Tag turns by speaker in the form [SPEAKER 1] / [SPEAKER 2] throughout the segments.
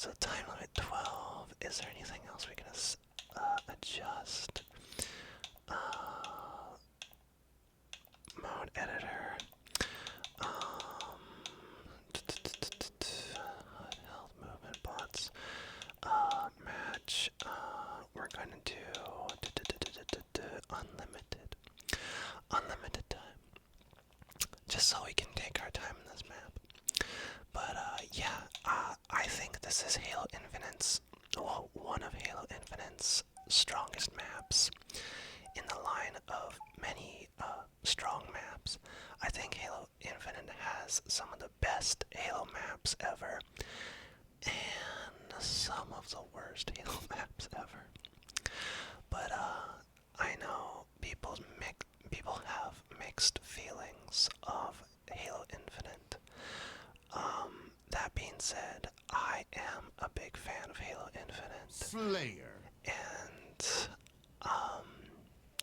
[SPEAKER 1] So time limit 12. Is there anything else we can adjust? Uh, Mode editor. Health movement bots. Match. We're going to do unlimited. Unlimited time. Just so we can take our time in this map. But yeah, I think this is Halo Infinite's, well, one of Halo Infinite's strongest maps in the line of many strong maps. I think Halo Infinite has some of the best Halo maps ever, and some of the worst Halo maps ever. But I know people have mixed feelings of Halo Infinite. That being said, I am a big fan of Halo Infinite.
[SPEAKER 2] Slayer.
[SPEAKER 1] And um,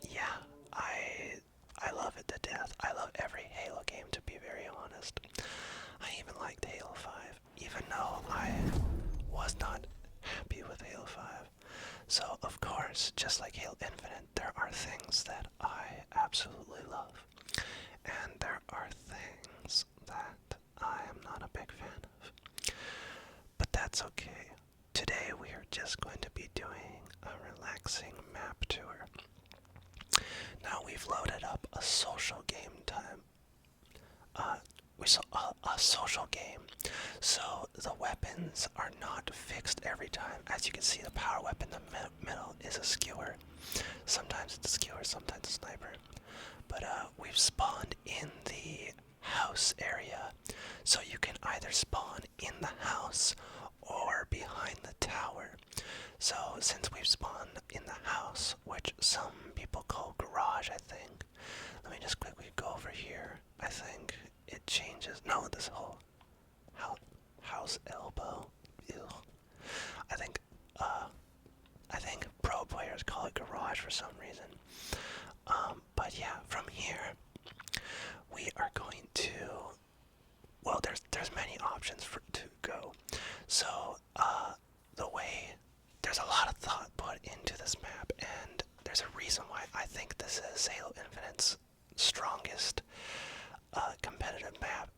[SPEAKER 1] yeah, I love it to death. I love every Halo game, to be very honest. I even liked Halo 5, even though I was not happy with Halo 5. So, of course, just like Halo Infinite, there are things that I absolutely love. And there are things that I am not a big fan of. But that's okay. Today we are just going to be doing a relaxing map tour. Now we've loaded up a social game time. We saw a social game. So the weapons are not fixed every time. As you can see, the power weapon in the middle is a skewer. Sometimes it's a skewer, sometimes a sniper. But we've spawned in the house area. So you can either spawn in the house or behind the tower. So since we've spawned in the house, which some people call garage, I think. Let me just quickly go over here. I think it changes. No, this whole house elbow. Ew. I think I think pro players call it garage for some reason. But yeah, from here we are going to, well, there's many options to go. So the way, there's a lot of thought put into this map, and there's a reason why I think this is Halo Infinite's strongest competitive map.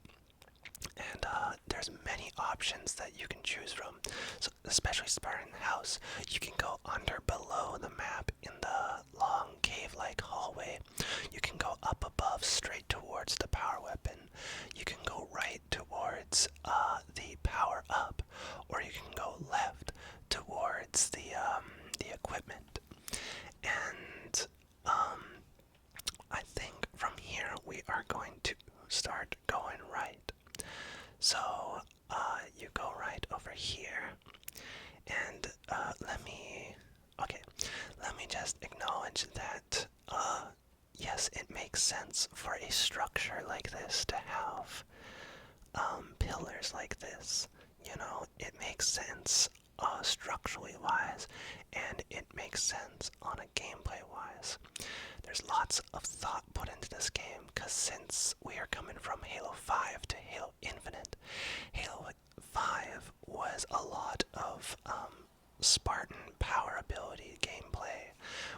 [SPEAKER 1] And there's many options that you can choose from. So especially starting in the house, you can go under below the map in the long cave-like hallway. You can go up above straight towards the power weapon. You can go right towards the power up, or you can go left towards the equipment. And I think from here we are going to start going right. So you go right over here, and let me just acknowledge that yes, it makes sense for a structure like this to have pillars like this. You know, it makes sense structurally wise, and it makes sense on a gameplay wise. There's lots of thought put into this game, because since we are coming from Halo 5 to Halo Infinite, Halo 5 was a lot of Spartan power ability gameplay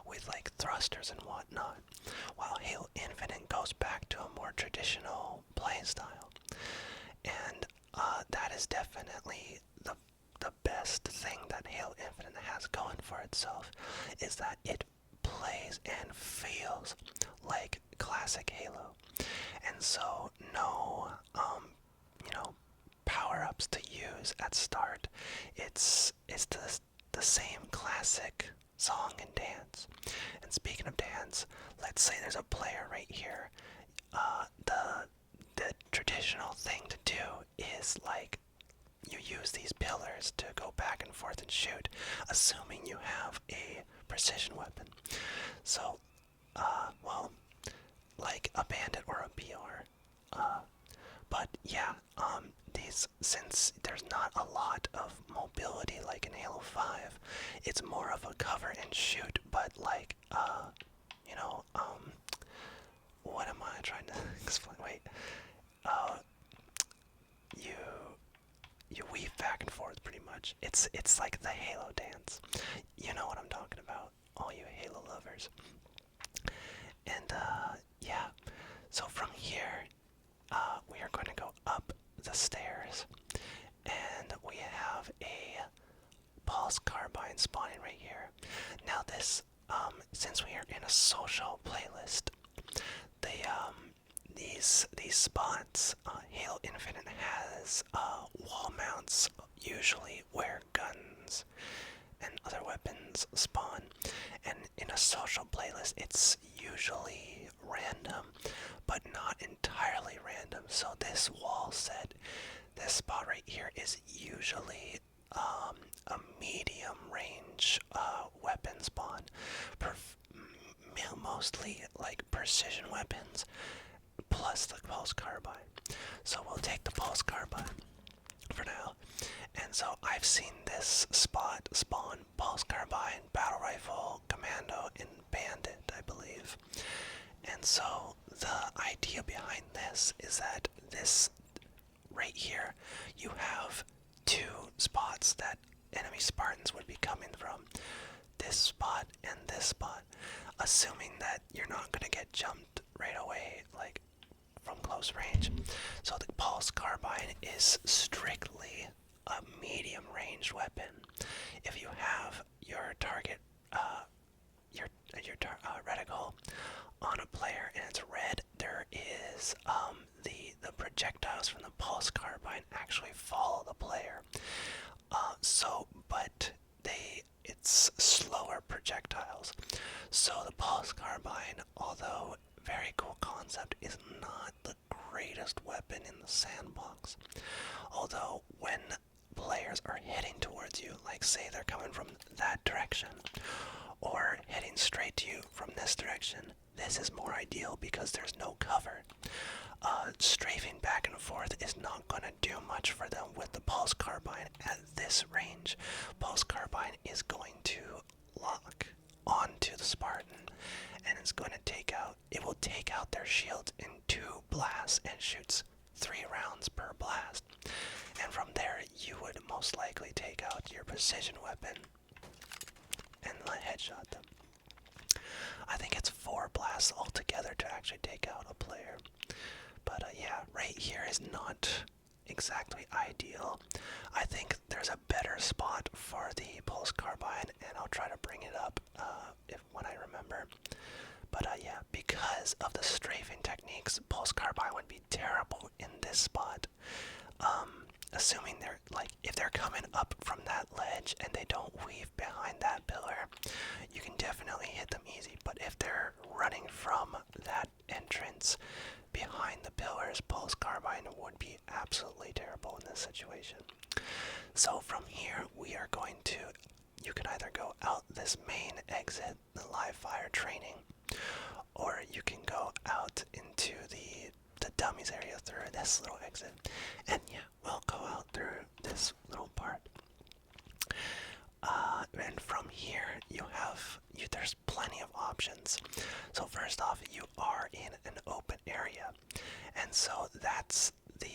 [SPEAKER 1] with like thrusters and whatnot, while Halo Infinite goes back to a more traditional playstyle. And that is definitely the best thing that Halo Infinite has going for itself, is that it plays and feels like classic Halo. And so no power-ups to use at start. It's the same classic song and dance. And speaking of dance, let's say there's a player right here. The traditional thing to do is like you use these pillars to go back and forth and shoot, assuming you have a precision weapon. So, well, like a bandit or a BR. But yeah, since there's not a lot of mobility like in Halo 5, it's more of a cover and shoot, but like, what am I trying to explain? Wait, you you weave back and forth pretty much. It's like the Halo dance. You know what I'm talking about, all you Halo lovers. And yeah, so from here, we are going to go up the stairs, and we have a pulse carbine spawning right here. Now this, since we are in a social playlist, they these spots, Halo Infinite has wall mounts usually where guns and other weapons spawn, and in a social playlist it's usually random, but not entirely random. So this wall set, this spot right here, is usually a medium range weapon spawn, mostly like precision weapons, plus the pulse carbine. So we'll take the pulse carbine for now. And so I've seen this spot spawn pulse carbine, battle rifle, commando, and bandit, I believe. And so the idea behind this is that this right here, you have two spots that enemy Spartans would be coming from. This spot and this spot, assuming that you're not going to get jumped right away, like from close range. So the pulse carbine is strictly a medium range weapon. If you have your target, reticle on a player and it's red, there is the projectiles from the pulse carbine actually follow the player. But it's slower projectiles. So the pulse carbine, although very cool concept, is not the greatest weapon in the sandbox. Although when players are heading towards you, like say they're coming from that direction, or heading straight to you from this direction, this is more ideal because there's no cover. Strafing back and forth is not going to do much for them with the pulse carbine at this range. Pulse carbine is going to lock onto the Spartan, and it will take out their shields in 2 blasts and shoots 3 rounds per blast. And from there, you would most likely take out your precision weapon and headshot them. I think it's 4 blasts altogether to actually take out a player. But yeah, right here is not exactly ideal. I think there's a better spot for the pulse carbine, and I'll try to bring it up when I remember. But yeah, because of the strafing techniques, pulse carbine would be terrible in this spot. Assuming if they're coming up from that ledge and they don't weave behind that pillar, you can definitely hit them easy. But if they're running from that entrance behind the pillars, pulse carbine would be absolutely terrible in this situation. So from here, we are going to, you can either go out this main exit, the live fire training, or you can go out into the dummies area through this little exit. And yeah, we'll go out through this little part. And from here, there's plenty of options. So first off, you are in an open area, and so that's the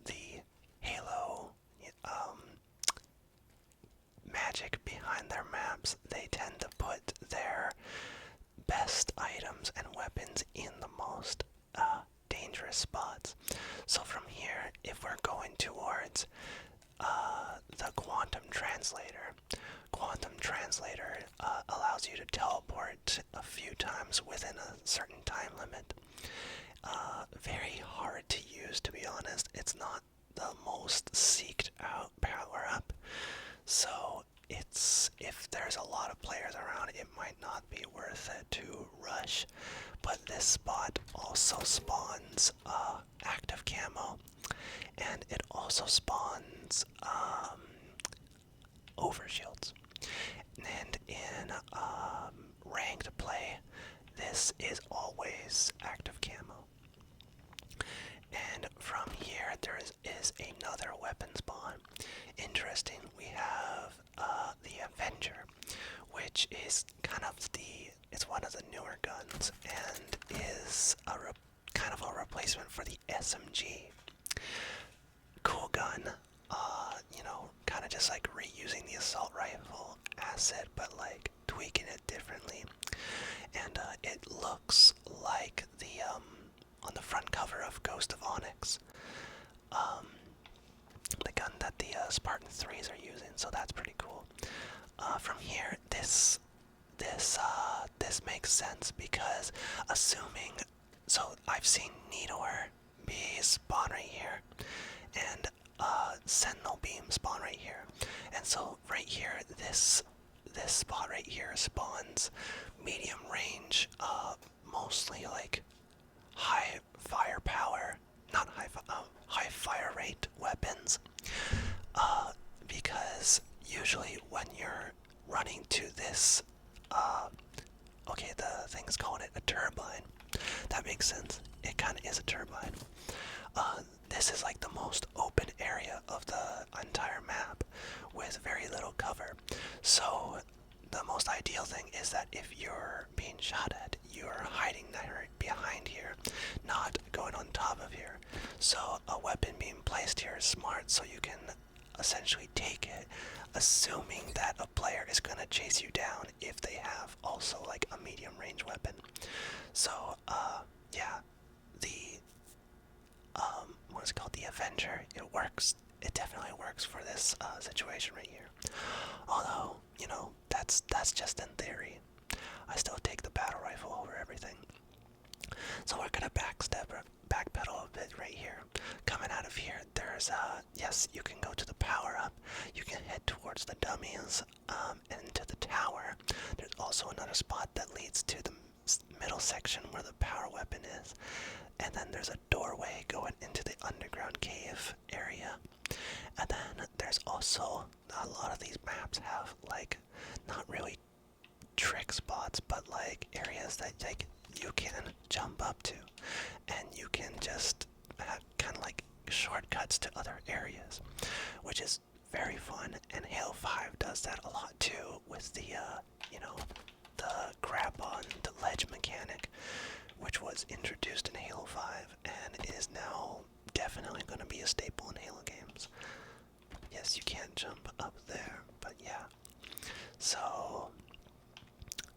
[SPEAKER 1] the Halo magic behind their maps. They tend to put their best items and weapons in the most dangerous spots. So from here, if we're going towards the Quantum Translator allows you to teleport a few times within a certain time limit. Very hard to use, to be honest. It's not the most seeked out power up, so if there's a lot of players around, it might not be worth it to rush. But this spot also spawns active camo, and it also spawns overshields. And in ranked play, this is always active camo. And from here, there is another weapon spawn. Interesting, we have the Avenger, which is it's one of the newer guns, and is kind of a replacement for the SMG. Cool gun. the Spartan 3s are using, so that's pretty cool. From here, this makes sense because assuming, so I've seen Nidor be spawn right here, and Sentinel Beam spawn right here, and so right here, this spot right here spawns medium range, mostly like high firepower, not high fire rate weapons, because usually when you're running to this, okay, the thing's calling it a turbine. That makes sense. It kind of is a turbine. This is like the most open area of the entire map with very little cover. So the most ideal thing is that if you're being shot at, you're hiding there behind here, not going on top of here. So a weapon being placed here is smart, so you can essentially take it, assuming that a player is going to chase you down if they have also like a medium range weapon. So yeah, the what is it called, the Avenger, it works. It definitely works for this situation right here. Although, you know, that's just in theory. I still take the battle rifle over everything. So we're gonna backpedal a bit right here. Coming out of here, there's yes, you can go to the power up. You can head towards the dummies, and to the tower. There's also another spot that leads to the middle section where the power weapon is. And then there's a doorway going into the underground cave area. And then there's also, a lot of these maps have like, not really trick spots, but like areas that like you can jump up to, and you can just have kind of like shortcuts to other areas, which is very fun. And Halo 5 does that a lot too with the you know, the grab on the ledge mechanic, which was introduced in Halo 5 and is now definitely going to be a staple in Halo games. Yes, you can't jump up there, but yeah. So,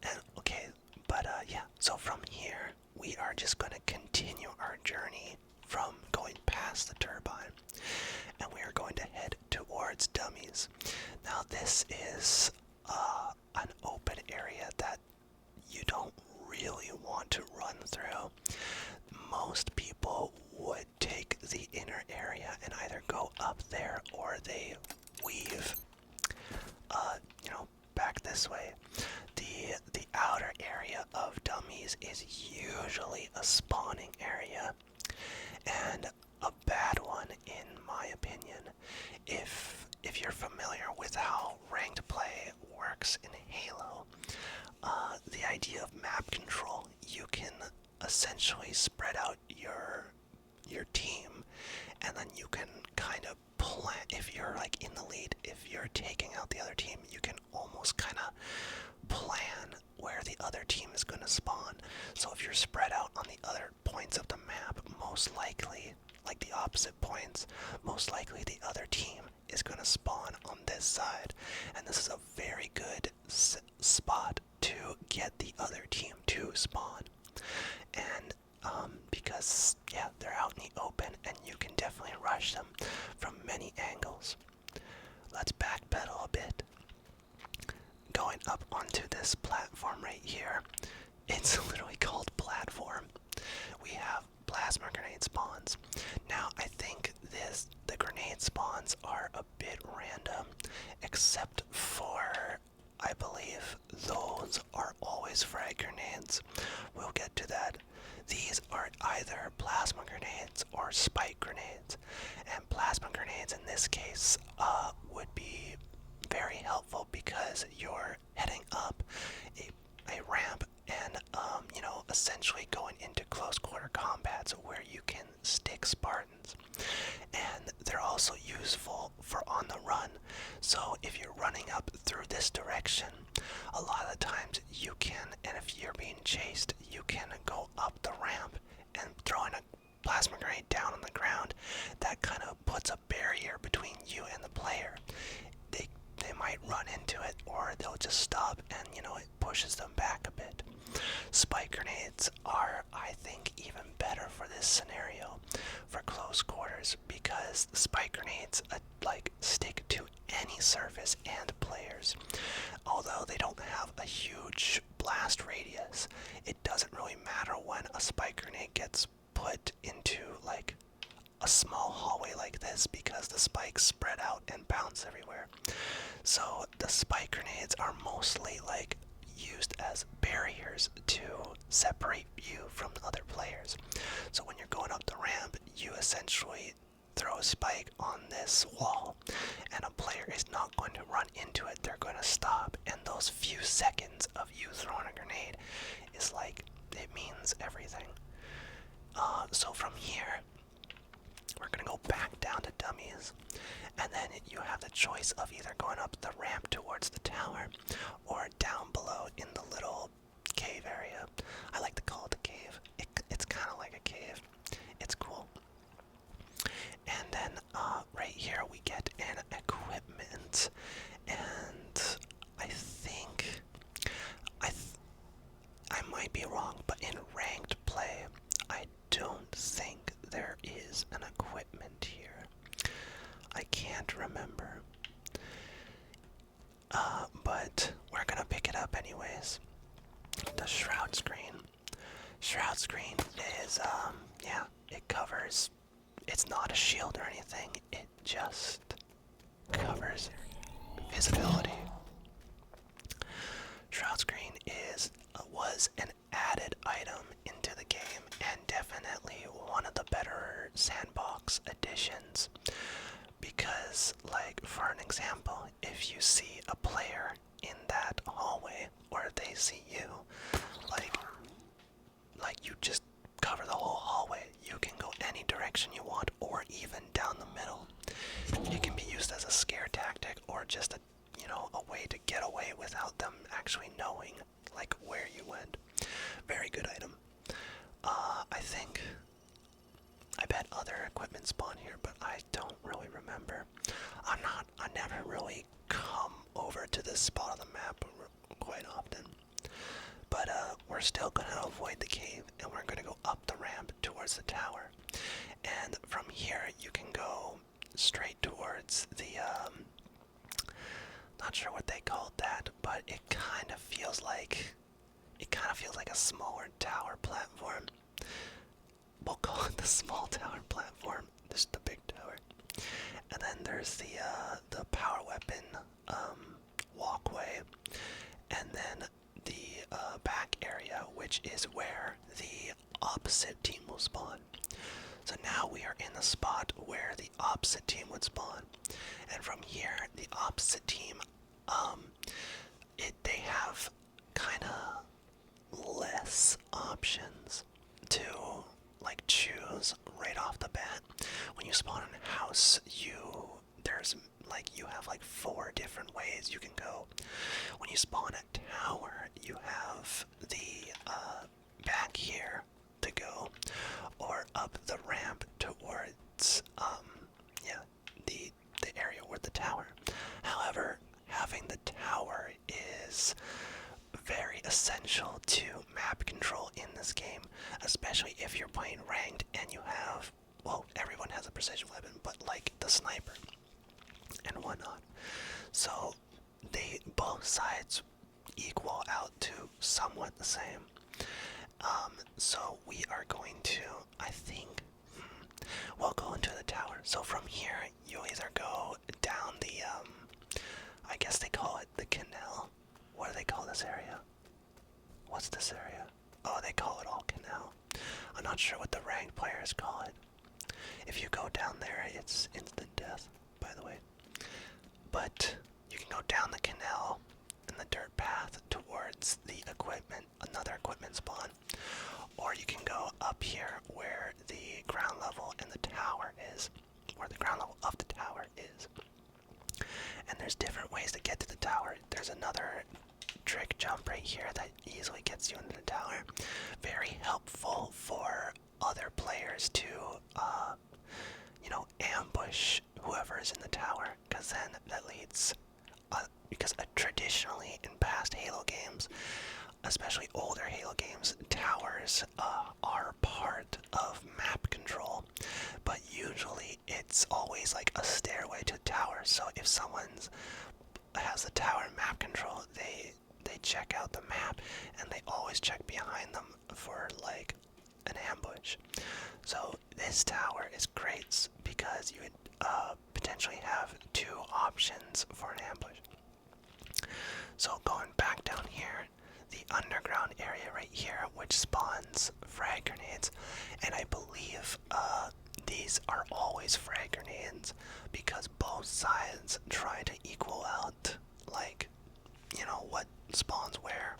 [SPEAKER 1] and okay, but yeah, so from here, we are just going to continue our journey from going past the turbine, and we are going to head towards dummies. Now this is an open area that you don't really want to run through. Most people would take the inner area and either go up there or they weave, you know, back this way. The outer area of dummies is usually a spawning area, and a bad one in my opinion. If you're familiar with how ranked play works in Halo, the idea of map control, you can essentially spread out your team, and then you can kind of plan. If you're like in the lead, if you're taking out the other team, you can almost kind of plan where the other team is going to spawn. So if you're spread out on the other points of the map, most likely, like the opposite points, most likely the other team is going to spawn on this side, and this is a very good spot to get the other team to spawn. And because yeah, they're out in the open and you can definitely rush them from many angles. Let's backpedal a bit. Going up onto this platform right here, it's literally called platform. We have plasma grenade spawns. Now I think the grenade spawns are a bit random, except for, I believe those are always frag grenades. We'll get to that. These are either plasma grenades or spike grenades, and plasma grenades in this case would be very helpful because you're heading up a ramp and you know, essentially going into close quarter combats where you can stick Spartans, and they're also useful for on the run. So if you're running up through this direction, a lot of the times you can, and if you're being chased, you can go up the ramp and throwing a plasma grenade down on the ground. That kind of puts a barrier between you and the player. They might run into it, or they'll just stop, and you know, it pushes them back a bit. Spike grenades are, I think, even better for this scenario, for close quarters, because the spike grenades like stick surface and players. Although they don't have a huge blast radius, it doesn't really matter when a spike grenade gets put into like a small hallway like this, because the spikes spread out and bounce everywhere. So the spike grenades are mostly like used as barriers to separate you from the other players. So when you're going up the ramp, you essentially throw a spike on this wall, and a player is not going to run into it, they're going to stop, and those few seconds of you throwing a grenade is like, it means everything. So from here, we're going to go back down to dummies, and then you have the choice of either going up the ramp towards the tower or down below in the little cave area. I like to call it a cave. It's kind of like a cave. It's cool. And then right here we get an equipment, and I think I might be wrong, but in ranked play, I don't think there is an equipment here. I can't remember. But we're gonna pick it up anyways. The shroud screen. Shroud screen is, yeah, it covers. It's not a shield or anything, it just covers visibility. Shroud screen was an added item into the game, and definitely one of the better sandbox additions, because like for an example, if you see a player in that hallway or if they see you, like you just cover the whole hallway. You can go any direction you want, or even down the middle. It can be used as a scare tactic, or just a way to get away without them actually knowing like where you went. Very good item. I bet other equipment spawn here, but I don't really remember. I never really come over to this spot on the map quite often. But we're still gonna avoid the cave, and we're gonna go up the ramp towards the tower. And from here you can go straight towards the not sure what they called that, but it kind of feels like a smaller tower platform. We'll call it the small tower platform. This is the big tower. And then there's the power weapon walkway, and then the back area, which is where the opposite team will spawn. So now we are in the spot where the opposite team would spawn, and from here, the opposite team, they have kind of less options to like choose right off the bat. When you spawn in a house, you have like 4 different ways you can go. When you spawn a tower, you have the back here to go, or up the ramp towards the area with the tower. However, having the tower is very essential to map control in this game, especially if you're playing ranked and you have, well, everyone has a precision weapon, but like the sniper and whatnot. So both sides equal out to somewhat the same. So we are going to, I think, we'll go into the tower. So from here, you either go down the, I guess they call it the canal. What do they call this area? What's this area? Oh, they call it all canal. I'm not sure what the ranked players call it. If you go down there, it's instant death, by the way. But you can go down the canal and the dirt path towards the equipment, another equipment spawn. Or you can go up here where the ground level and the tower is, where the ground level of the tower is. And there's different ways to get to the tower. There's another trick jump right here that easily gets you into the tower. Very helpful for other players to, ambush whoever is in the tower, because then that leads, because traditionally in past Halo games, especially older Halo games, towers are part of map control, but usually it's always like a stairway to the tower. So if someone's has the tower map control, they check out the map and they always check behind them for like an ambush. So this tower is great because you would potentially have two options for an ambush. So going back down here, the underground area right here, which spawns frag grenades, and I believe these are always frag grenades because both sides try to equal out, like, you know, what spawns where.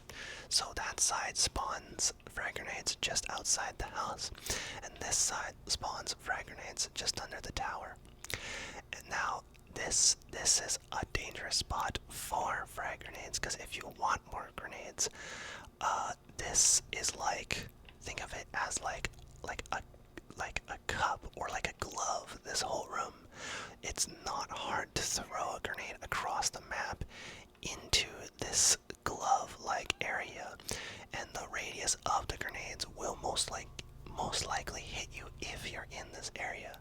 [SPEAKER 1] So that side spawns frag grenades just outside the house, and this side spawns frag grenades just under the tower. And now this is a dangerous spot for frag grenades, because if you want more grenades, this is like, think of it as like a cup or like a glove. This whole room, it's not hard to throw a grenade across the map into this glove-like area, and the radius of the grenades will most likely hit you if you're in this area.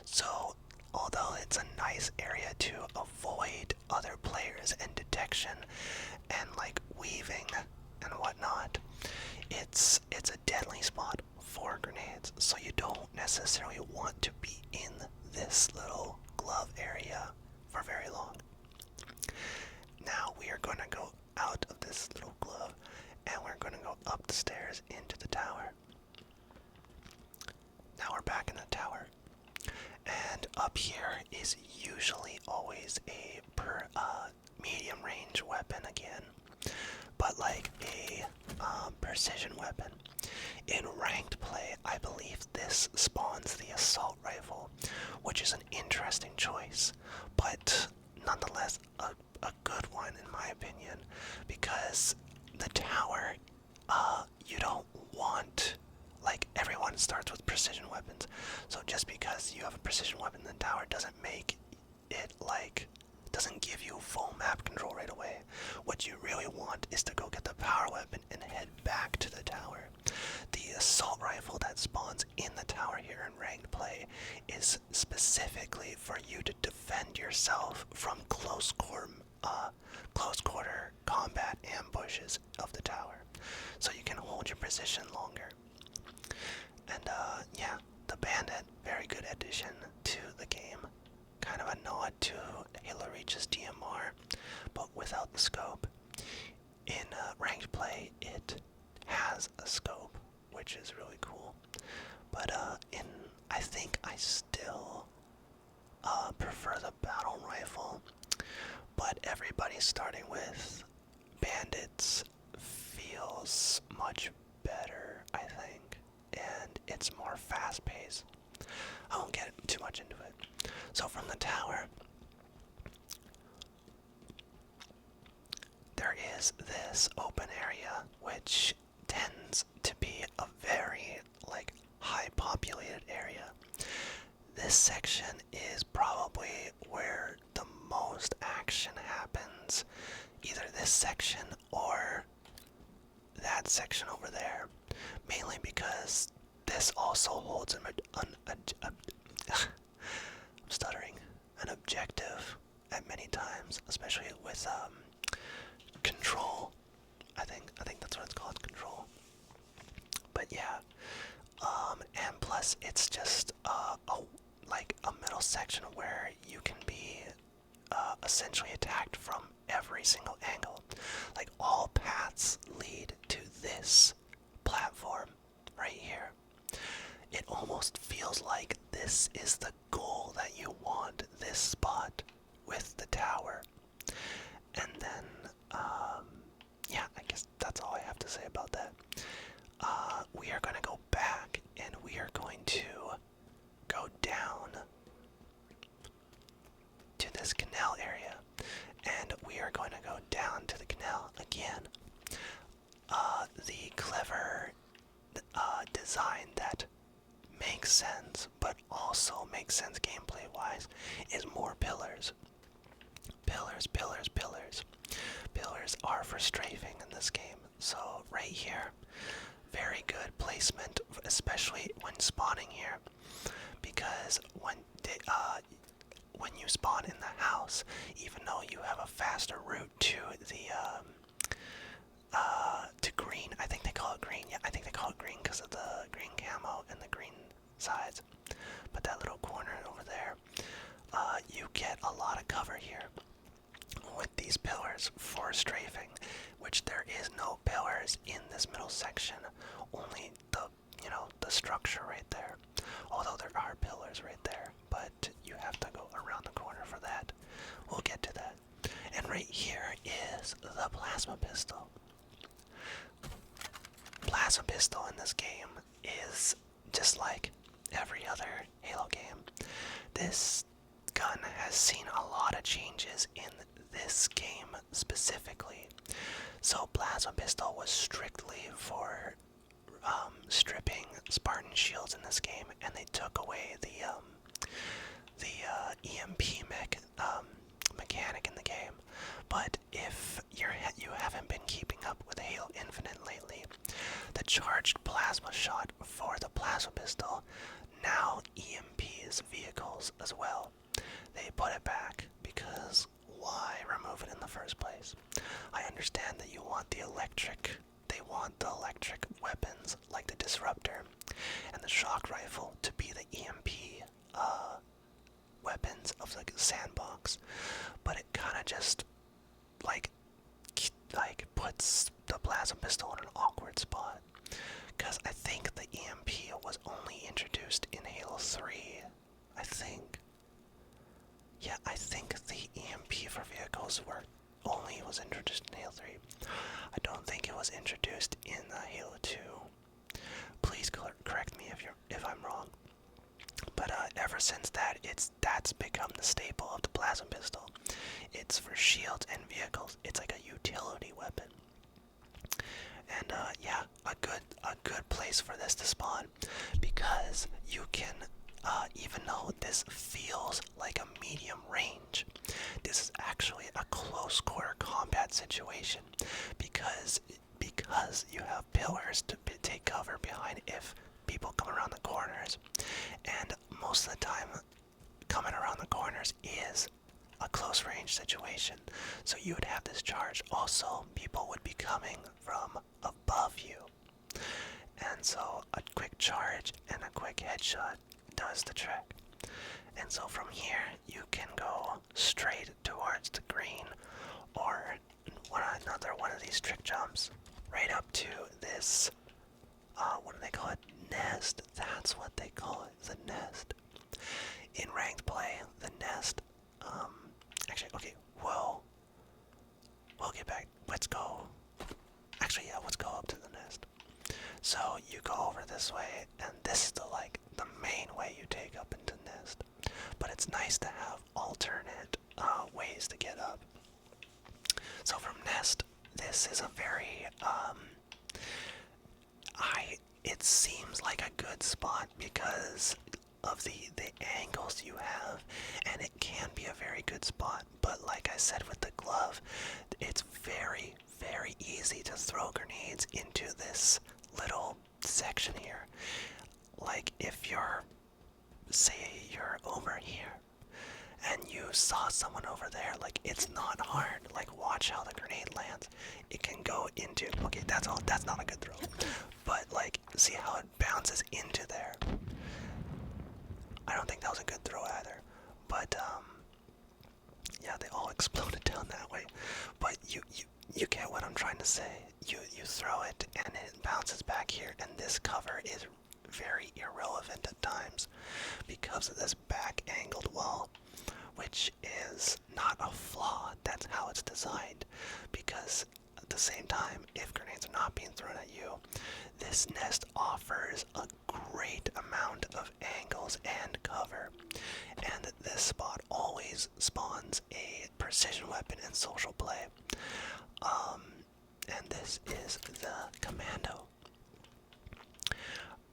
[SPEAKER 1] So although it's a nice area to avoid other players and detection and like weaving and whatnot, it's a deadly spot for grenades, so you don't necessarily want to be in this little glove area for very long. Now we are going to go out of this little glove and we're going to go up the stairs into the tower. Now we're back in the tower, and up here is usually always a medium range weapon again, but like a precision weapon. In ranked play, I believe this spawns the assault rifle, which is an interesting choice, but nonetheless a good one in my opinion, because the tower, you don't want, like, everyone starts with precision weapons, so just because you have a precision weapon in the tower doesn't make it like, doesn't give you full map control right away. What you really want is to go get the power weapon and head back to the tower. The assault rifle that spawns in the tower here in ranked play is specifically for you to defend yourself from close quarter combat ambushes of the tower, so you can hold your position longer. And yeah, the Bandit, very good addition to the game. Kind of a nod to Halo Reach's DMR, but without the scope. In ranked play, it has a scope, which is really cool. But I think I still prefer the battle rifle. But everybody starting with Bandits feels much better, I think, and it's more fast-paced. I won't get too much into it. So from the tower, there is this open area, which tends to be a very, like, high-populated area. This section is probably where the most action happens, either this section or that section over there, mainly because this also holds an objective at many times, especially with control. I think that's what it's called, control. But yeah, and plus it's just like a middle section where you can be essentially attacked from every single angle. Like, all paths lead to this platform right here. It almost feels like this is the goal that you want, this spot with the tower. And then, yeah, I guess that's all I have to say about that. We are going to go back, and we are going to go down to this canal area, and we are going to go down to the canal again. The clever design that makes sense, but also makes sense gameplay-wise, is more pillars. Pillars, pillars, pillars. Pillars are for strafing in this game. So right here, very good placement, especially when spawning here, because when you spawn in the house, even though you have a faster route to the to green, I think they call it green. Yeah, I think they call it green because of the green camo and the green sides. But that little corner over there, you get a lot of cover here with these pillars for strafing, which there is no pillars in this middle section, only the structure right there. Although there are pillars right there, but you have to go around the corner for that. We'll get to that. And right here is the plasma pistol. Plasma pistol in this game is just like every other Halo game. This gun has seen a lot of changes in this game specifically. So plasma pistol was strictly for stripping Spartan shields in this game, and they took away the EMP mechanic in the game. But if you haven't been keeping up with Halo Infinite lately, the charged plasma shot for the plasma pistol now EMPs vehicles as well. They put it back because why remove it in the first place? I understand that you want the electric. They want the electric weapons like the disruptor and the shock rifle to be the EMP weapons of the sandbox, but it kind of just like puts the plasma pistol in an awkward spot, because I think the EMP was only introduced in Halo 3. I think the EMP for vehicles was introduced in Halo 3. I don't think it was introduced in Halo 2. Please correct me if I'm wrong. But ever since that's become the staple of the plasma pistol. It's for shields and vehicles. It's like a utility weapon. And yeah, a good place for this to spawn, because you can, even though this feels like a medium range, this is actually a close quarter combat situation, because you have pillars to take cover behind if people come around the corners, and most of the time coming around the corners is a close range situation. So you would have this charge. Also, people would be coming from above you, and so a quick charge and a quick headshot does the trick. And so from here you can go straight towards the green, or another one of these trick jumps right up to this what do they call it? Nest. That's what they call it, the nest. In ranked play, the nest, actually, okay, we'll get back. Let's go. Actually, yeah, let's go up to the nest. So you go over this way, and this is the main way you take up into the nest. But it's nice to have alternate ways to get up. So from nest, this is a very it seems like a good spot because of the angles you have, and it can be a very good spot. But like I said with the glove, it's very, very easy to throw grenades into this little section here. Like if say you're over here and you saw someone over there, like it's not hard. Like watch how the grenade lands. It can go into, okay, that's not a good throw. But like see how it bounces into there. I don't think that was a good throw either. But yeah, they all exploded down that way. But you get what I'm trying to say. You throw it and it bounces back here, and this cover is very irrelevant at times because of this back angled wall, which is not a flaw. That's how it's designed, because at the same time, if grenades are not being thrown at you, this nest offers a great amount of angles and cover, and this spot always spawns a precision weapon in social play. And this is the commando.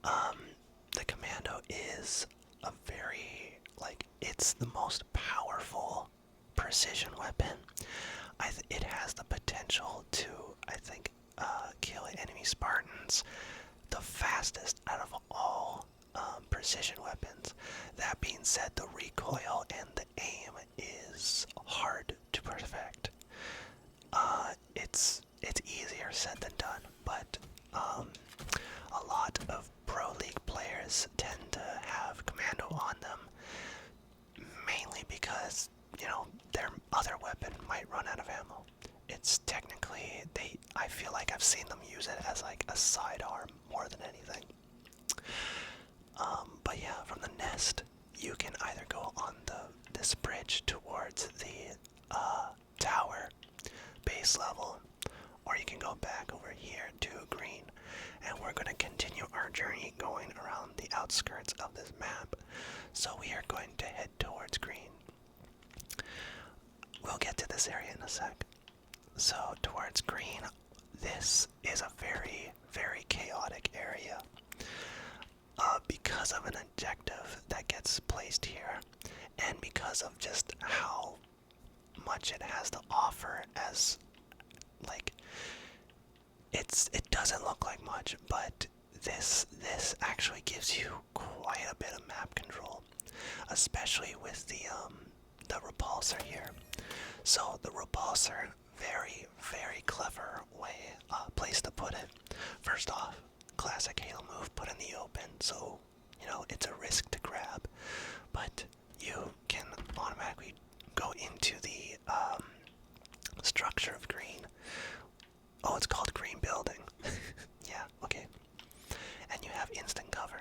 [SPEAKER 1] The commando is a very, it's the most powerful precision weapon. It has the potential to, I think, kill enemy Spartans the fastest out of all precision weapons. That being said, the recoil and the aim is hard to perfect. It's easier said than done, but a lot of Pro League players tend to have Commando on them, mainly because, their other weapon might run out of ammo. It's technically, I feel like I've seen them use it as like a sidearm more than anything. But yeah, from the nest, you can either go on this bridge towards the tower base level, or you can go back over here to green, and we're going to continue our journey going around the outskirts of this map. So we are going to head towards green. We'll get to this area in a sec. So towards green, this is a very, very chaotic area. Because of an objective that gets placed here, and because of just how much it has to offer as, like, it doesn't look like much, but this actually gives you quite a bit of map control, especially with the repulsor here. So the repulsor, very, very clever place to put it. First off, classic Halo move, put in the open, so, it's a risk to grab, but you can automatically go into the structure of green. Oh, it's called green building. Yeah, okay. And you have instant cover.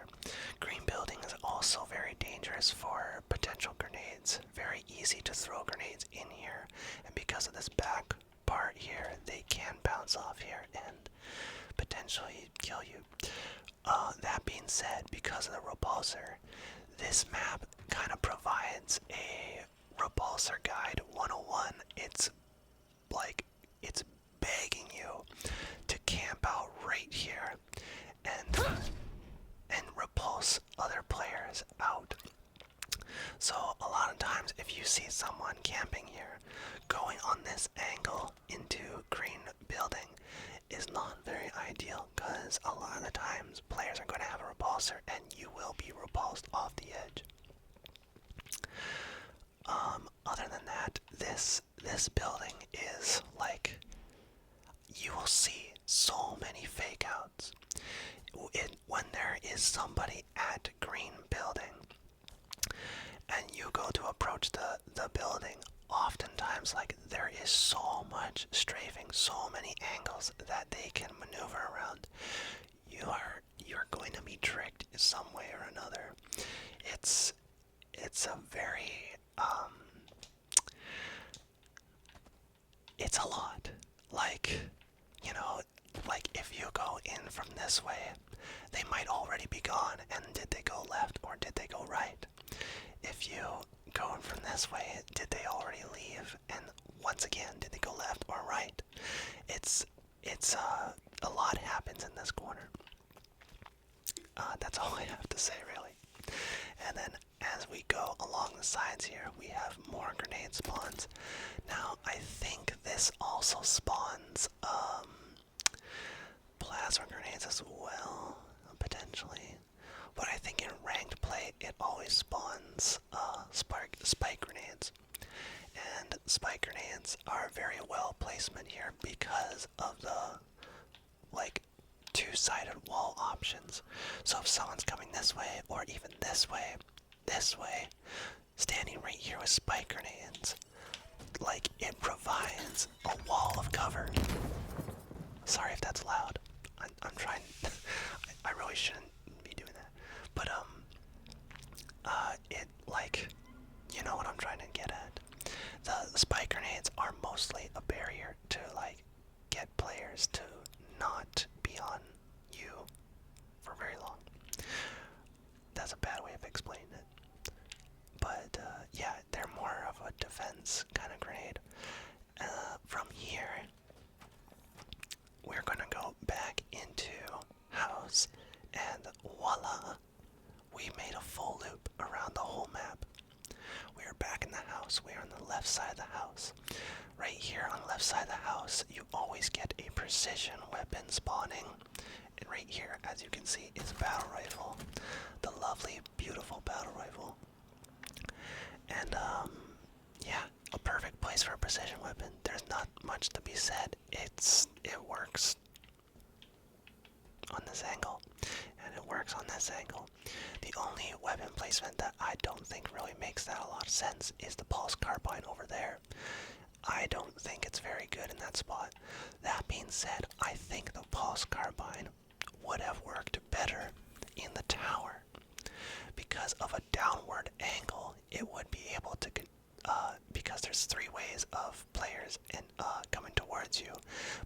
[SPEAKER 1] Green building is also very dangerous for potential grenades. Very easy to throw grenades in here, and because of this back part here, they can bounce off here and potentially kill you. That being said, because of the repulsor, this map kind of provides a repulsor guide 101. It's begging you to camp out right here and repulse other players out. So a lot of times, if you see someone camping here, going on this angle into green building is not very ideal, because a lot of the times players are going to have a repulsor and you will be repulsed off the edge. Other than that, this building is like, you will see so many fake outs. When there is somebody at green building and you go to approach the building, oftentimes, like, there is so much strafing, so many angles that they can maneuver around. You're going to be tricked in some way or another. It's a very it's a lot. Like, like if you go in from this way, they might already be gone, and did they go left or did they go right? If you go in from this way, did they already leave? And once again, did they go left or right? It's a lot happens in this corner. That's all I have to say, really. And then as we go along the sides here, we have more grenade spawns. Now, I think this also spawns plasma grenades as well, potentially. But I think in ranked play, it always spawns spike grenades. And spike grenades are very well placement here because of the, like, two-sided wall options. So if someone's coming this way, or even this way, standing right here with spike grenades, like, it provides a wall of cover. Sorry if that's loud. I'm trying. I really shouldn't be doing that. But it, like, you know what I'm trying to get at. The spike grenades are mostly a barrier to, like, get players to not be on you for very long. That's a bad way of explaining it. But yeah, they're more of a defense kind of grenade. From here, we're gonna go back into house, and voila, we made a full loop around the whole map. We are back in the house. We are on the left side of the house. Right here on the left side of the house, house, you always get a precision weapon spawning. And right here, as you can see, is a battle rifle. The lovely, beautiful battle rifle. And, yeah, a perfect place for a precision weapon. There's not much to be said. It works on this angle, and it works on this angle. The only weapon placement that I don't think really makes that a lot of sense is the pulse carbine over there. I don't think it's very good in that spot. That being said, I think the pulse carbine would have worked better in the tower. Because of a downward angle, it would be able to, because there's three ways of players coming towards you,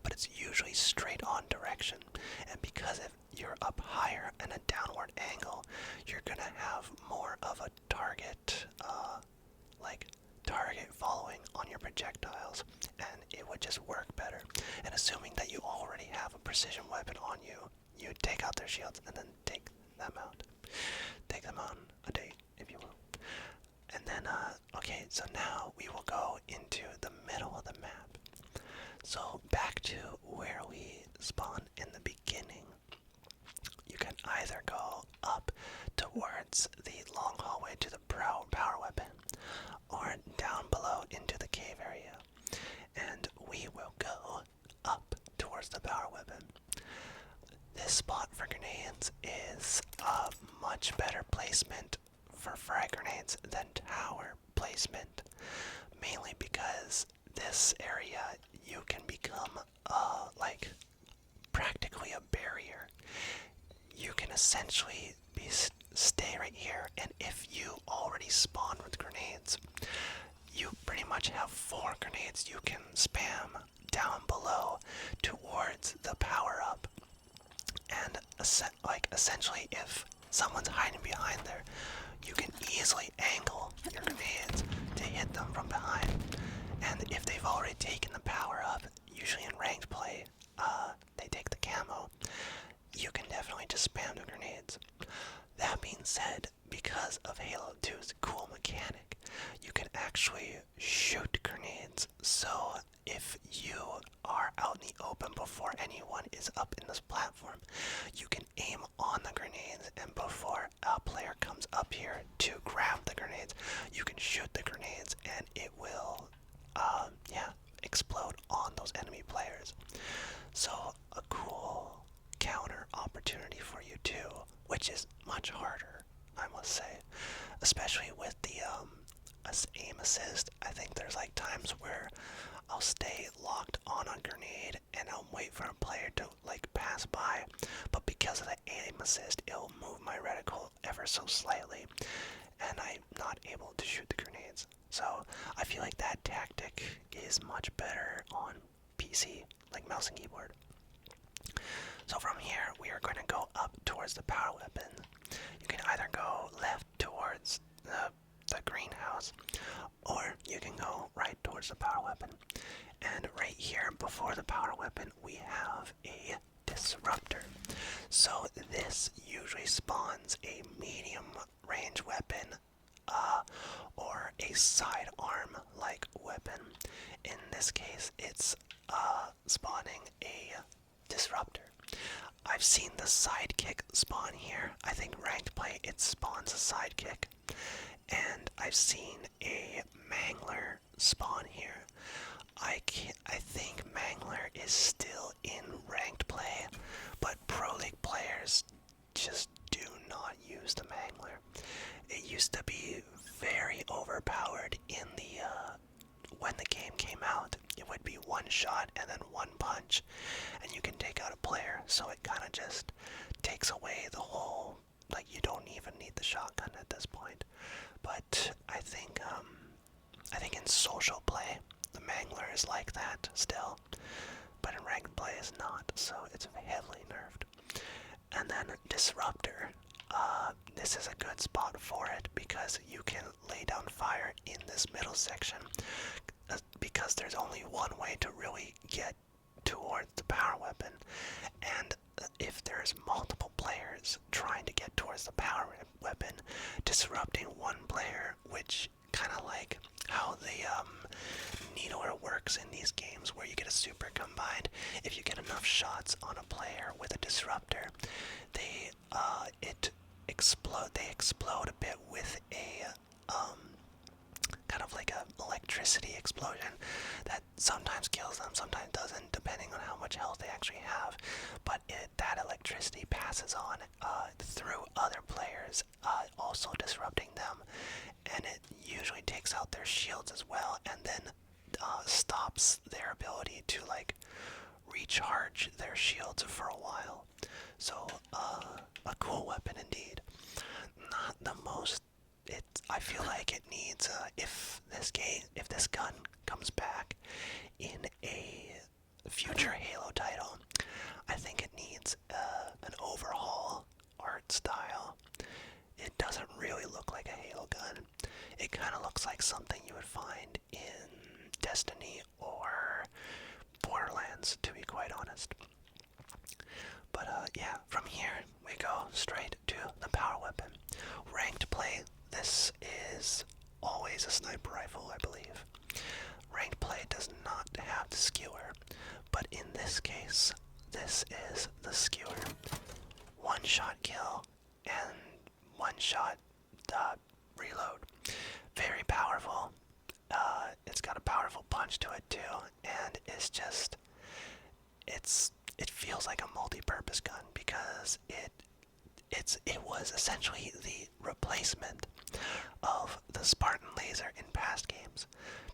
[SPEAKER 1] but it's usually straight on direction. And because if you're up higher in a downward angle, you're gonna have more of a target, target following on your projectiles, and it would just work better. And assuming that you already have a precision weapon on you, you take out their shields and then take them out. Take them on a date, if you will. And then, okay, so now we will go into the middle of the map. So back to where we spawn in the beginning. You can either go up towards the long hallway to the power weapon, or down below into the cave area. And we will go up towards the power weapon. This spot for grenades is a much better placement for frag grenades than tower placement, mainly because this area you can become practically a barrier. You can essentially stay right here, and if you already spawn with grenades, you pretty much have 4 grenades you can spam down below towards the power up. And essentially, if someone's hiding behind there, you can easily angle your grenades to hit them from behind. And if they've already taken the power up, usually in ranked play, they take the camo, you can definitely just spam the grenades. That being said, because of Halo 2's cool mechanic, you can actually shoot grenades. So if you are out in the open before anyone is up in this platform, you can aim on the grenades, and before a player comes up here to grab the grenades, you can shoot the grenades and it will, explode on those enemy players. So a cool counter opportunity for you too, which is much harder, I must say, especially with the aim assist. I think there's times where I'll stay locked on a grenade and I'll wait for a player to pass by, but because of the aim assist, it'll move my reticle ever so slightly, and I'm not able to shoot the grenades. So I feel like that tactic is much better on PC, like mouse and keyboard. So from here, we are going to go up towards the power weapon. You can either go left towards the greenhouse, or you can go right towards the power weapon. And right here, before the power weapon, we have a disruptor. So this usually spawns a medium range weapon, or a sidearm like weapon. In this case, it's spawning a disruptor. I've seen the sidekick spawn here. I think ranked play, it spawns a sidekick. And I've seen a mangler spawn here. I think mangler is still in ranked play, but Pro League players just do not use the mangler. It used to be very overpowered in the when the game came out. It would be one shot and then one punch, and you can take out a player. So it kind of just takes away the whole, you don't even need the shotgun at this point. But I think in social play, the mangler is like that still, but in ranked play is not. So it's heavily nerfed. And then disruptor. This is a good spot for it because you can lay down fire in this middle section, because there's only one way to really get towards the power weapon. And if there's multiple players trying to get towards the power weapon, disrupting one player, which kind of like how the needler works works in these games where you get a super combined. If you get enough shots on a player with a disruptor, they explode a bit with a kind of like a electricity explosion that sometimes kills them, sometimes doesn't, depending on how much health they actually have. But that electricity passes on through other players, also disrupting them, and it usually takes out their shields as well, and then stops their ability to like recharge their shields for a while. So a cool weapon indeed. Not the most. I feel like it needs if this gun comes back in a future Halo title, I think it needs an overhaul art style. It doesn't really look like a Halo gun. It kind of looks like something you would find in Destiny or Borderlands, to be quite honest. But yeah, from here we go straight to the power weapon. Ranked play, this is always a sniper rifle, I believe. Ranked play does not have the skewer, but in this case, this is the skewer. One shot kill and one shot reload. Very powerful. It's got a powerful punch to it too, and it feels like a multi-purpose gun because it was essentially the replacement of the Spartan laser in past games,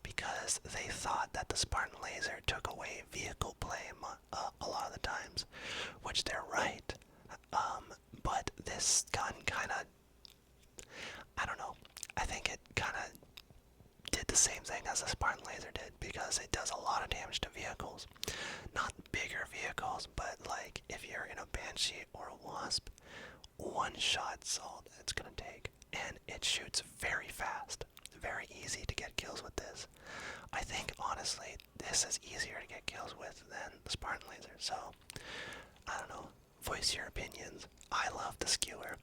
[SPEAKER 1] because they thought that the Spartan laser took away vehicle play a lot of the times, which they're right. But this gun kind of, I don't know, I think it kind of did the same thing as the Spartan laser did, because it does a lot of damage to vehicles. Not bigger vehicles, but like if you're in a Banshee or a Wasp, one shot's all it's gonna take. And it shoots very fast. Very easy to get kills with this. I think honestly this is easier to get kills with than the Spartan laser, so I don't know. Voice your opinions. I love the skewer.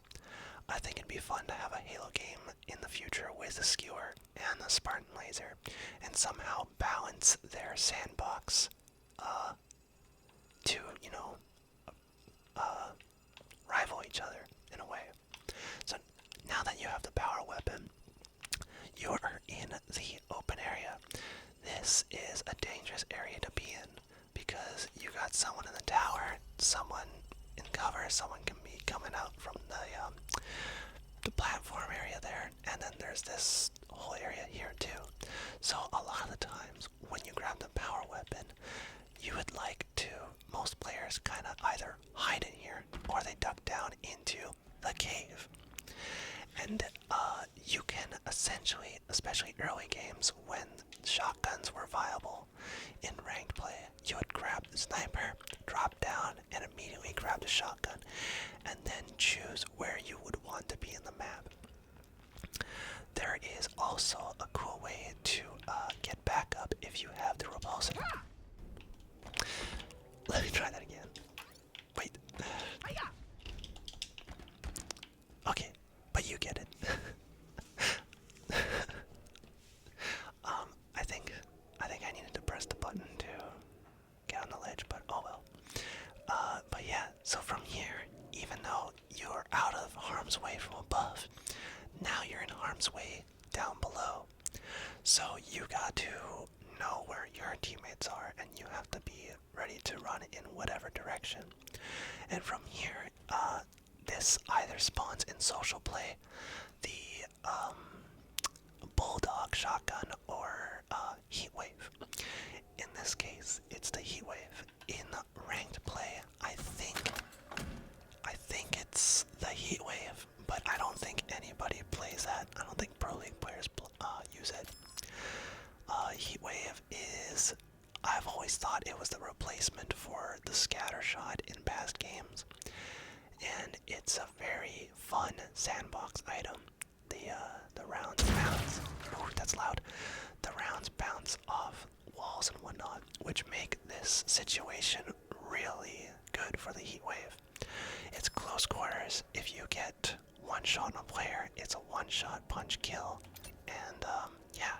[SPEAKER 1] I think it'd be fun to have a Halo game in the future with the skewer and the Spartan laser, and somehow balance their sandbox to, you know, rival each other in a way. So now that you have the power weapon, you're in the open area. This is a dangerous area to be in because you got someone in the tower, someone in cover, someone can be coming out from the platform area there, and then there's this whole area here too. So a lot of the times when you grab the power weapon, you would like to, most players kind of either hide in here or they duck down into the cave. And you can essentially, especially early games when shotguns were viable in ranked play, you would grab the sniper, drop down, and immediately grab the shotgun, and then choose where you would want to be in the map. There is also a cool way to get back up if you have the repulsor. Let me try that again. Wait. Okay, but you get it. I think I needed to press the button to get on the ledge, but oh well. But yeah, so from here, even though you're out of harm's way from above, now you're in harm's way down below. So you got to know where your teammates are, and you have to be ready to run in whatever direction. And from here, this either spawns in social play, the Bulldog shotgun, or Heatwave. In this case, it's the Heatwave. In ranked play, I think it's the Heatwave, but I don't think anybody plays that. I don't think Pro League players use it. Heatwave is, I've always thought it was the replacement for the scatter shot in past games, and it's a very fun sandbox item. The rounds bounce. Ooh, that's loud. The rounds bounce off walls and whatnot, which make this situation really good for the Heatwave. It's close quarters. If you get one shot on a player, it's a one-shot punch kill, and yeah.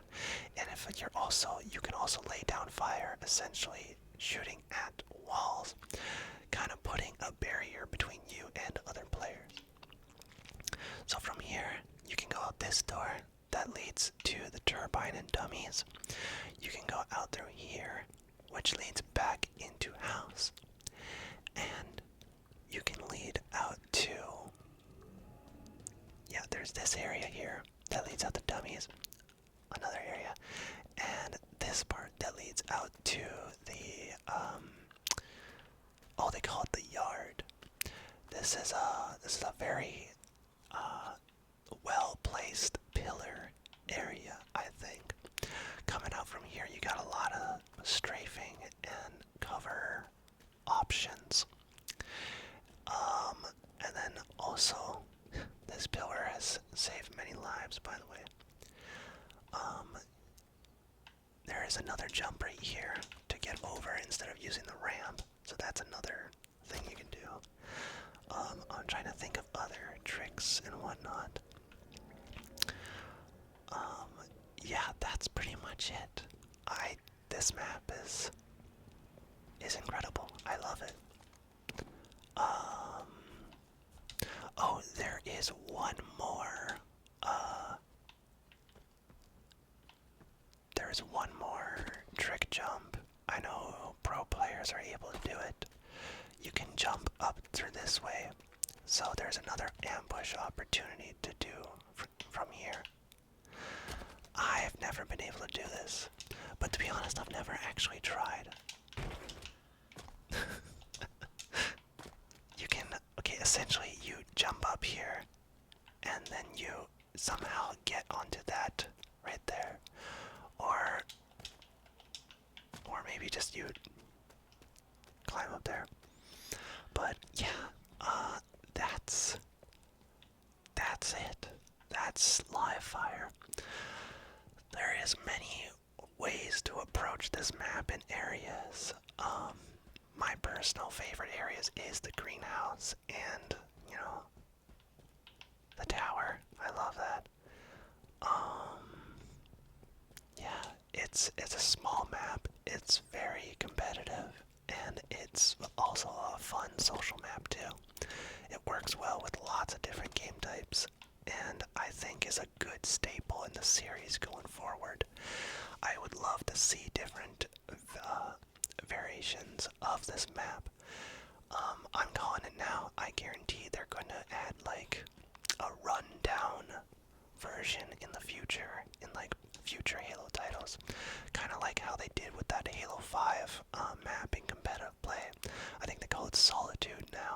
[SPEAKER 1] And if you can also lay down 5 essentially shooting at walls, kind of putting a barrier between you and other players. So from here, you can go out this door that leads to the turbine and dummies. You can go out through here, which leads back into house. And you can lead out to, yeah, there's this area here that leads out the dummies, another area, and this part that leads out to the, oh, they call it the yard. This is a very well-placed pillar area, I think. Coming out from here, you got a lot of strafing and cover options. And then also, this pillar has saved many lives, by the way. There is another jump right here to get over instead of using the ramp, so that's another thing you can do. I'm trying to think of other tricks and whatnot. Yeah, that's pretty much it. This map is incredible. I love it. Oh, there is one more. There's one more trick jump. I know pro players are able to do it. You can jump up through this way. So there's another ambush opportunity to do from here. I've never been able to do this, but to be honest, I've never actually tried. You can, okay, essentially you jump up here, and then you somehow get onto that right there. Or maybe just you climb up there. But yeah, that's it. That's Livefire. There is many ways to approach this map in areas. My personal favorite areas is the greenhouse and, you know, the tower. I love that. Yeah, it's a small map. It's very competitive, and it's also a fun social map too. It works well with lots of different game types, and I think is a good staple in the series going forward. I would love to see different variations of this map. I'm calling it now. I guarantee they're going to add like a rundown version in the future, in like future Halo titles. Kind of like how they did with that Halo 5 map in competitive play. I think they call it Solitude now.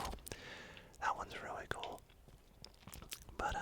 [SPEAKER 1] That one's really cool. But